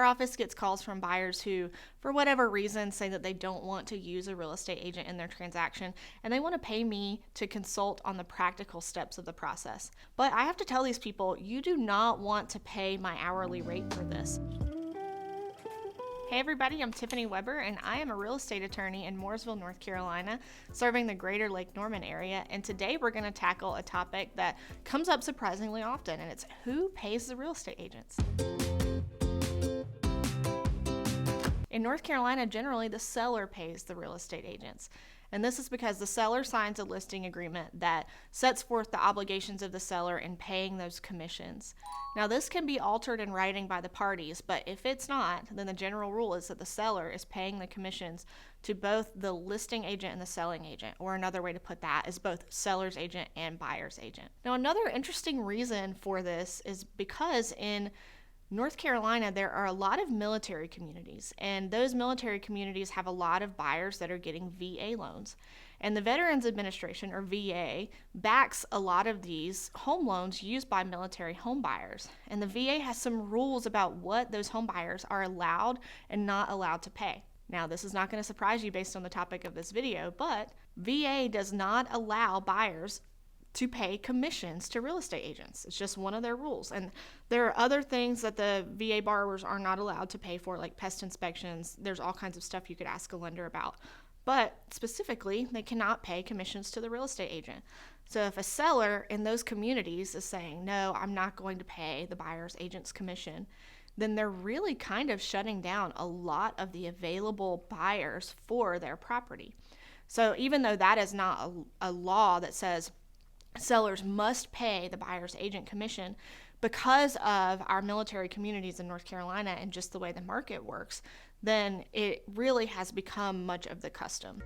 Our office gets calls from buyers who, for whatever reason, say that they don't want to use a real estate agent in their transaction, and they want to pay me to consult on the practical steps of the process. But I have to tell these people, you do not want to pay my hourly rate for this. Hey everybody, I'm Tiffany Weber, and I am a real estate attorney in Mooresville, North Carolina, serving the greater Lake Norman area. And today we're going to tackle a topic that comes up surprisingly often, and it's who pays the real estate agents? In North Carolina, generally, the seller pays the real estate agents. And this is because the seller signs a listing agreement that sets forth the obligations of the seller in paying those commissions. Now, this can be altered in writing by the parties, but if it's not, then the general rule is that the seller is paying the commissions to both the listing agent and the selling agent, or another way to put that is both seller's agent and buyer's agent. Now, another interesting reason for this is because in North Carolina, there are a lot of military communities, and those military communities have a lot of buyers that are getting VA loans. And the Veterans Administration, or VA, backs a lot of these home loans used by military home buyers. And the VA has some rules about what those home buyers are allowed and not allowed to pay. Now, this is not going to surprise you based on the topic of this video, but VA does not allow buyers to pay commissions to real estate agents. It's just one of their rules. And there are other things that the VA borrowers are not allowed to pay for, like pest inspections. There's all kinds of stuff you could ask a lender about. But specifically, they cannot pay commissions to the real estate agent. So if a seller in those communities is saying, no, I'm not going to pay the buyer's agent's commission, then they're really kind of shutting down a lot of the available buyers for their property. So even though that is not a law that says sellers must pay the buyer's agent commission, because of our military communities in North Carolina and just the way the market works, then it really has become much of the custom.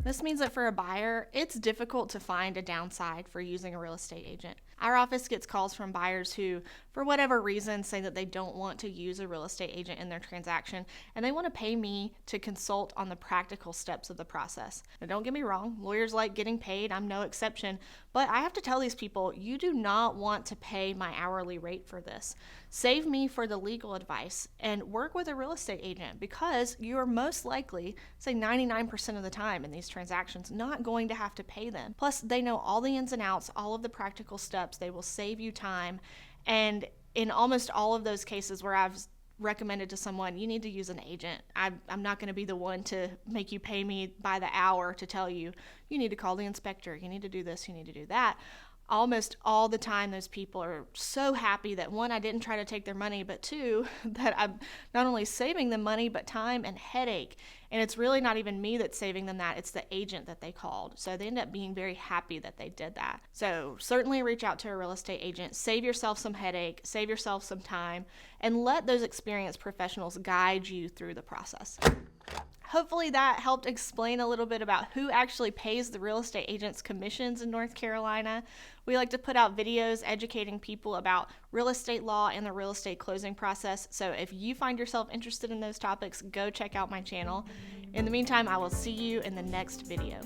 This means that for a buyer, it's difficult to find a downside for using a real estate agent. Our office gets calls from buyers who, for whatever reason, say that they don't want to use a real estate agent in their transaction, and they want to pay me to consult on the practical steps of the process. Now, don't get me wrong, lawyers like getting paid, I'm no exception, but I have to tell these people, you do not want to pay my hourly rate for this. Save me for the legal advice and work with a real estate agent, because you are most likely, say 99% of the time in these transactions, not going to have to pay them. Plus, they know all the ins and outs, all of the practical steps. They will save you time. And in almost all of those cases where I've recommended to someone, you need to use an agent. I'm not going to be the one to make you pay me by the hour to tell you, you need to call the inspector, you need to do this, you need to do that. Almost all the time, those people are so happy that, one, I didn't try to take their money, but two, that I'm not only saving them money, but time and headache. And it's really not even me that's saving them that, it's the agent that they called. So they end up being very happy that they did that. So certainly reach out to a real estate agent, save yourself some headache, save yourself some time, and let those experienced professionals guide you through the process. Hopefully that helped explain a little bit about who actually pays the real estate agent's commissions in North Carolina. We like to put out videos educating people about real estate law and the real estate closing process. So if you find yourself interested in those topics, go check out my channel. In the meantime, I will see you in the next video.